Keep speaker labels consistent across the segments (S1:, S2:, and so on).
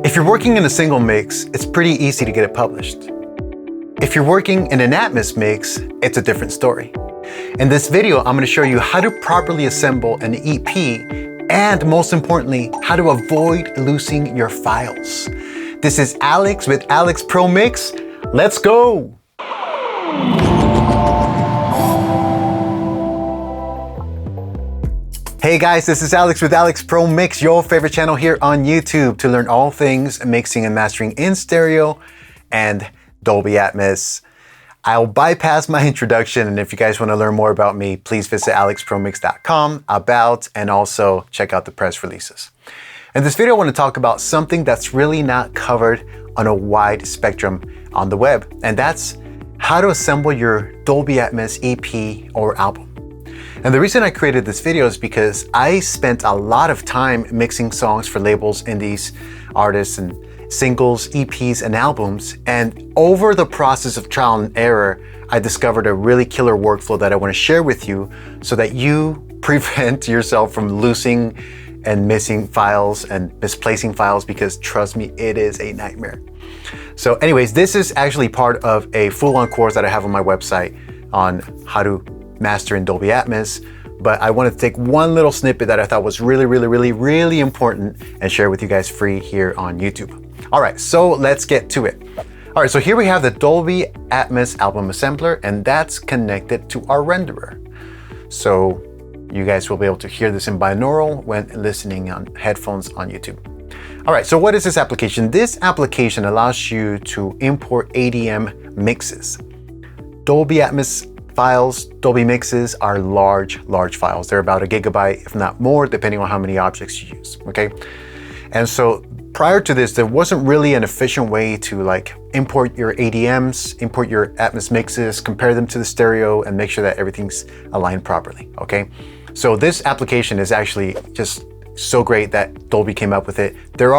S1: If you're working in a single mix, it's pretty easy to get it published. If you're working in an Atmos mix, it's a different story. In this video, I'm going to show you how to properly assemble an EP and, most importantly, how to avoid losing your files. This is Alex with AlexProMix. Let's go! Hey guys, this is Alex with AlexProMix, your favorite channel here on YouTube to learn all things mixing and mastering in stereo and Dolby Atmos. I'll bypass my introduction, and if you guys want to learn more about me, please visit AlexProMix.com, about, and also check out the press releases. In this video, I want to talk about something that's really not covered on a wide spectrum on the web, and that's how to assemble your Dolby Atmos EP or album. And the reason I created this video is because I spent a lot of time mixing songs for labels, indies, artists, and singles, EPs, and albums. And over the process of trial and error, I discovered a really killer workflow that I want to share with you so that you prevent yourself from losing and missing files and misplacing files, because trust me, it is a nightmare. So anyways, this is actually part of a full-on course that I have on my website on how to master in Dolby Atmos, but I wanted to take one little snippet that I thought was really important and share with you guys free here on YouTube. All right, so let's get to it. All right, so here we have the Dolby Atmos album assembler, and that's connected to our renderer. So you guys will be able to hear this in binaural when listening on headphones on YouTube. All right, so what is this application? This application allows you to import ADM mixes. Dolby Atmos files, Dolby mixes are large files. They're about 1 gigabyte, if not more, depending on how many objects you use, okay? And so prior to this, there wasn't really an efficient way to like import your ADMs, import your Atmos mixes, compare them to the stereo, and make sure that everything's aligned properly, okay? So this application is actually just so great that Dolby came up with it. There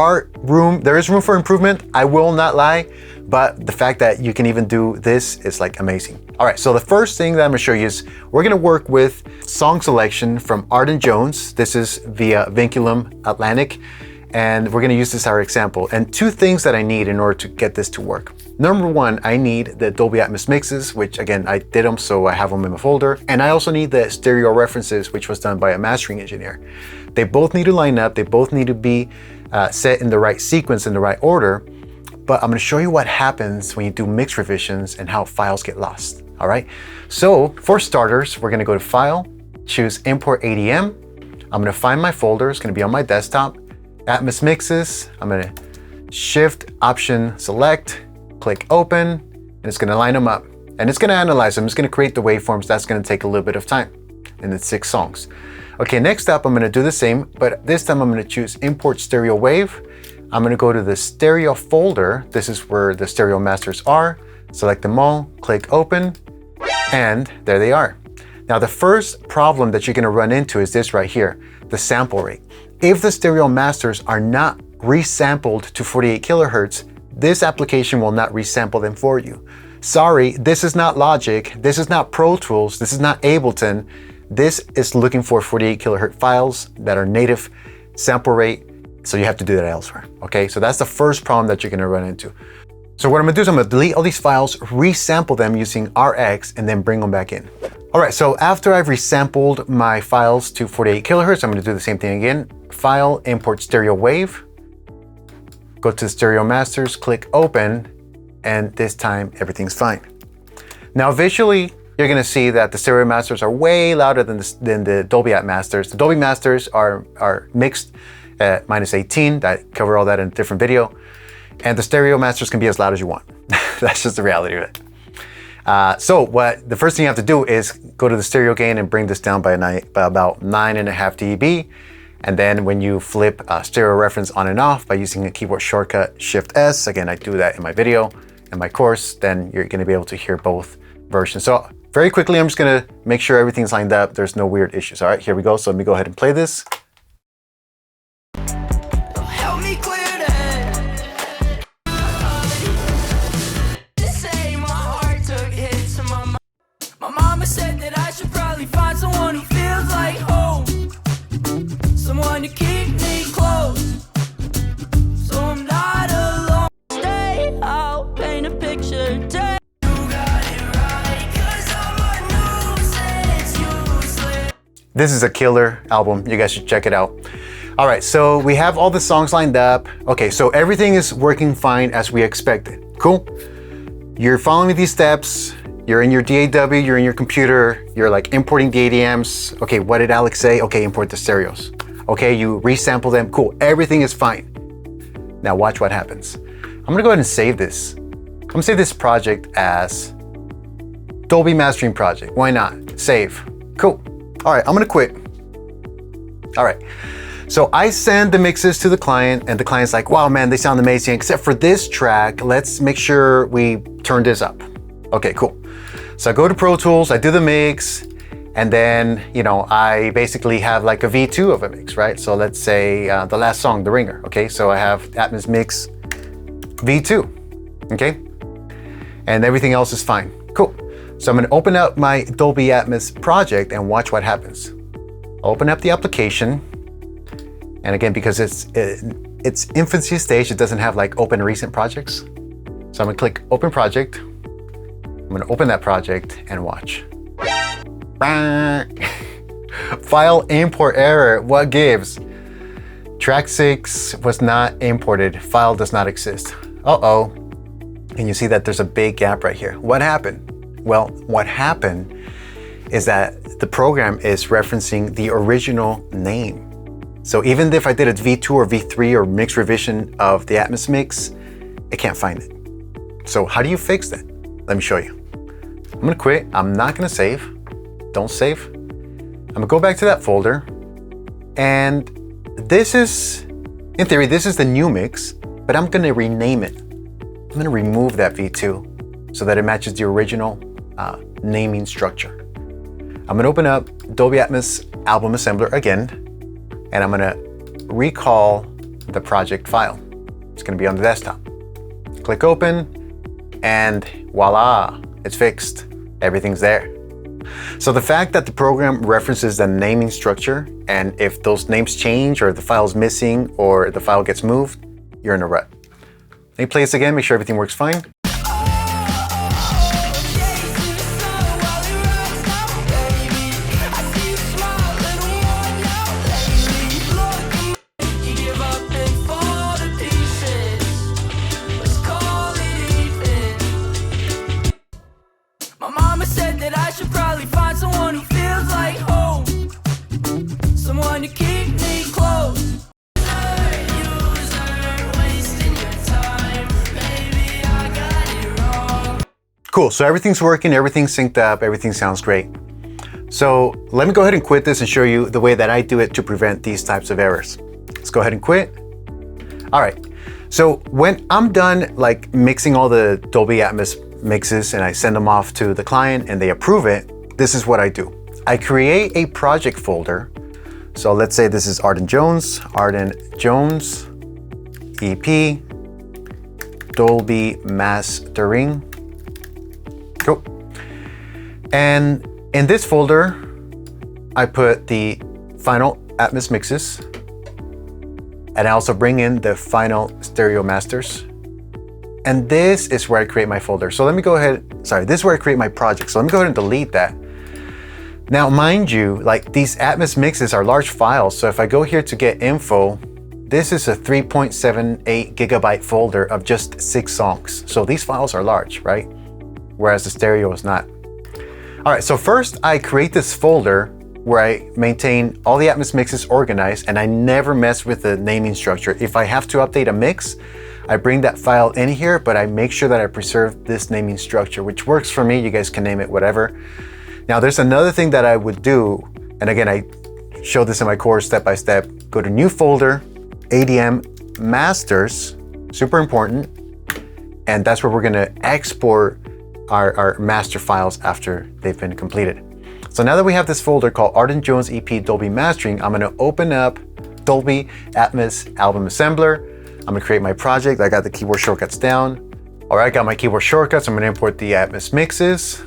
S1: is room for improvement, I will not lie, but the fact that you can even do this is like amazing. All right, so the first thing that I'm gonna show you is we're gonna work with song selection from Arden Jones. This is via Vinculum Atlantic, and we're gonna use this as our example. And two things that I need in order to get this to work. Number one, I need the Dolby Atmos mixes, which again, I did them, so I have them in my folder. And I also need the stereo references, which was done by a mastering engineer. They both need to line up. They both need to be set in the right sequence, in the right order. But I'm gonna show you what happens when you do mix revisions and how files get lost, all right? So for starters, we're gonna go to File, choose Import ADM. I'm gonna find my folder, it's gonna be on my desktop. Atmos mixes, I'm gonna Shift, Option, Select, click Open, and it's gonna line them up. And it's gonna analyze them, it's gonna create the waveforms. That's gonna take a little bit of time, and it's 6 songs. Okay, next up, I'm gonna do the same, but this time I'm gonna choose Import Stereo Wave. I'm gonna go to the stereo folder. This is where the stereo masters are. Select them all, click Open, and there they are. Now, the first problem that you're gonna run into is this right here, the sample rate. If the stereo masters are not resampled to 48 kilohertz, this application will not resample them for you. Sorry, this is not Logic, this is not Pro Tools, this is not Ableton. This is looking for 48 kilohertz files that are native sample rate, so you have to do that elsewhere, okay? So that's the first problem that you're gonna run into. So what I'm gonna do is I'm gonna delete all these files, resample them using RX, and then bring them back in. All right, so after I've resampled my files to 48 kilohertz, I'm gonna do the same thing again. File, Import Stereo Wave, go to Stereo Masters, click Open, and this time everything's fine. Now visually, you're gonna see that the stereo masters are way louder than the Dolby Atmos masters. The Dolby masters are mixed at -18, that cover all that in a different video. And the stereo masters can be as loud as you want. That's just the reality of it. So the first thing you have to do is go to the stereo gain and bring this down by about 9.5 dB. And then when you flip stereo reference on and off by using a keyboard shortcut, Shift S, again, I do that in my video, in my course, then you're gonna be able to hear both versions. So very quickly, I'm just gonna make sure everything's lined up. There's no weird issues. All right, here we go. So let me go ahead and play this.
S2: Help me clear that. This ain't my heart took hits to my mind. My mama said that I should probably find someone who feels like home. Someone to keep me close. So I'm not
S1: This is a killer album. You guys should check it out. All right, so we have all the songs lined up. Okay, so everything is working fine as we expected. Cool. You're following these steps. You're in your DAW, you're in your computer, you're like importing the ADMs. Okay, what did Alex say? Okay, import the stereos. Okay, you resample them. Cool, everything is fine. Now watch what happens. I'm gonna go ahead and save this. I'm gonna save this project as Dolby Mastering Project. Why not? Save. Cool. All right, I'm gonna quit. All right. So I send the mixes to the client and the client's like, wow, man, they sound amazing, except for this track. Let's make sure we turn this up. Okay, cool. So I go to Pro Tools, I do the mix, and then, you know, I basically have like a V2 of a mix, right? So let's say the last song, The Ringer. Okay, so I have Atmos Mix V2, okay? And everything else is fine. Cool. So I'm gonna open up my Dolby Atmos project and watch what happens. Open up the application. And again, because it's infancy stage, it doesn't have like open recent projects. So I'm gonna click Open Project. I'm gonna open that project and watch. File import error, what gives? Track 6 was not imported, file does not exist. Uh-oh, and you see that there's a big gap right here. What happened? Well, what happened is that the program is referencing the original name. So even if I did a V2 or V3 or mix revision of the Atmos mix, it can't find it. So how do you fix that? Let me show you. I'm gonna quit, I'm not gonna save. Don't save. I'm gonna go back to that folder. And this is, in theory, this is the new mix, but I'm gonna rename it. I'm gonna remove that V2 so that it matches the original naming structure. I'm gonna open up Dolby Atmos Album Assembler again, and I'm gonna recall the project file. It's gonna be on the desktop. Click open, and voila, it's fixed. Everything's there. So the fact that the program references the naming structure, and if those names change or the file's missing or the file gets moved, you're in a rut. Let me play this again, make sure everything works fine. Cool, so everything's working, everything's synced up, everything sounds great. So let me go ahead and quit this and show you the way that I do it to prevent these types of errors. Let's go ahead and quit. All right, so when I'm done like mixing all the Dolby Atmos mixes and I send them off to the client and they approve it, this is what I do. I create a project folder. So let's say this is Arden Jones EP, Dolby Mastering. Cool. And in this folder, I put the final Atmos mixes, and I also bring in the final stereo masters. And this is where I create my folder. So let me go ahead, this is where I create my project. So let me go ahead and delete that. Now, mind you, like these Atmos mixes are large files. So if I go here to get info, this is a 3.78 gigabyte folder of just 6 songs. So these files are large, right? Whereas the stereo is not. All right, so first I create this folder where I maintain all the Atmos mixes organized, and I never mess with the naming structure. If I have to update a mix, I bring that file in here, but I make sure that I preserve this naming structure, which works for me. You guys can name it whatever. Now there's another thing that I would do, and again, I show this in my course step by step. Go to new folder, ADM masters, super important, and that's where we're gonna export our master files after they've been completed. So now that we have this folder called Arden Jones EP Dolby Mastering, I'm gonna open up Dolby Atmos Album Assembler. I'm gonna create my project. I got the keyboard shortcuts down. All right, got my keyboard shortcuts. I'm gonna import the Atmos mixes.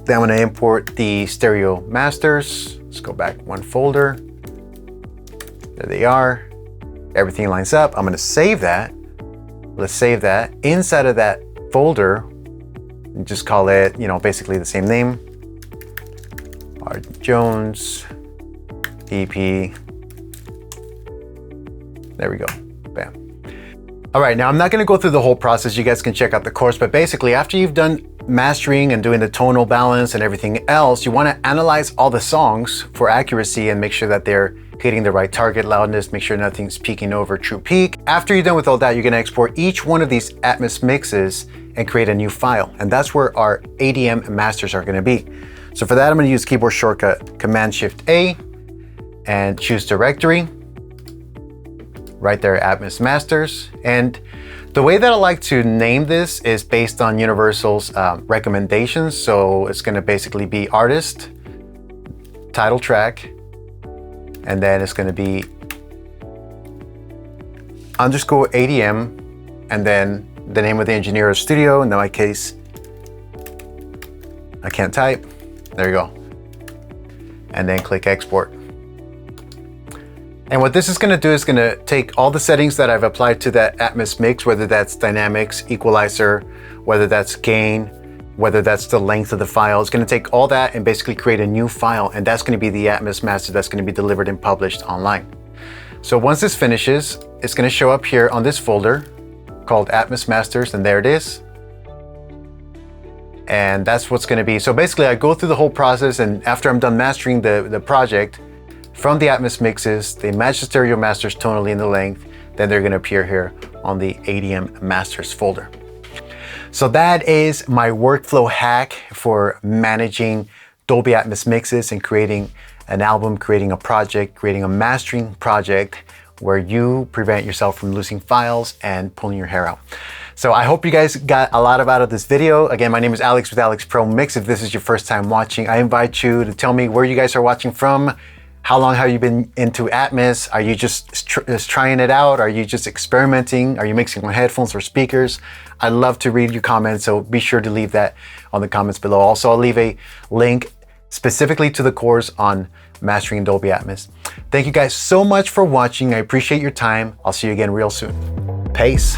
S1: Then I'm gonna import the stereo masters. Let's go back one folder. There they are. Everything lines up. I'm gonna save that. Let's save that. Inside of that folder, and just call it, basically the same name. Art Jones, EP. There we go, bam. All right, now I'm not gonna go through the whole process. You guys can check out the course, but basically after you've done mastering and doing the tonal balance and everything else, you wanna analyze all the songs for accuracy and make sure that they're hitting the right target loudness, make sure nothing's peaking over true peak. After you're done with all that, you're gonna export each one of these Atmos mixes and create a new file. And that's where our ADM masters are gonna be. So for that, I'm gonna use keyboard shortcut Command-Shift-A and choose directory. Right there, Atmos masters. And the way that I like to name this is based on Universal's recommendations. So it's gonna basically be artist, title track, and then it's gonna be _ADM, and then the name of the engineer or studio. In my case, I can't type. There you go. And then click export. And what this is gonna do is gonna take all the settings that I've applied to that Atmos mix, whether that's dynamics, equalizer, whether that's gain, whether that's the length of the file. It's gonna take all that and basically create a new file, and that's gonna be the Atmos master that's gonna be delivered and published online. So once this finishes, it's gonna show up here on this folder called Atmos Masters, and there it is. And that's what's gonna be. So basically I go through the whole process, and after I'm done mastering the project, from the Atmos mixes, they match the stereo masters tonally in the length, then they're gonna appear here on the ADM masters folder. So that is my workflow hack for managing Dolby Atmos mixes and creating an album, creating a project, creating a mastering project where you prevent yourself from losing files and pulling your hair out. So I hope you guys got a lot out of this video. Again, my name is Alex with AlexProMix. If this is your first time watching, I invite you to tell me where you guys are watching from. How long have you been into Atmos? Are you just trying it out? Are you just experimenting? Are you mixing on headphones or speakers? I'd love to read your comments, so be sure to leave that on the comments below. Also, I'll leave a link specifically to the course on mastering in Dolby Atmos. Thank you guys so much for watching. I appreciate your time. I'll see you again real soon. Peace.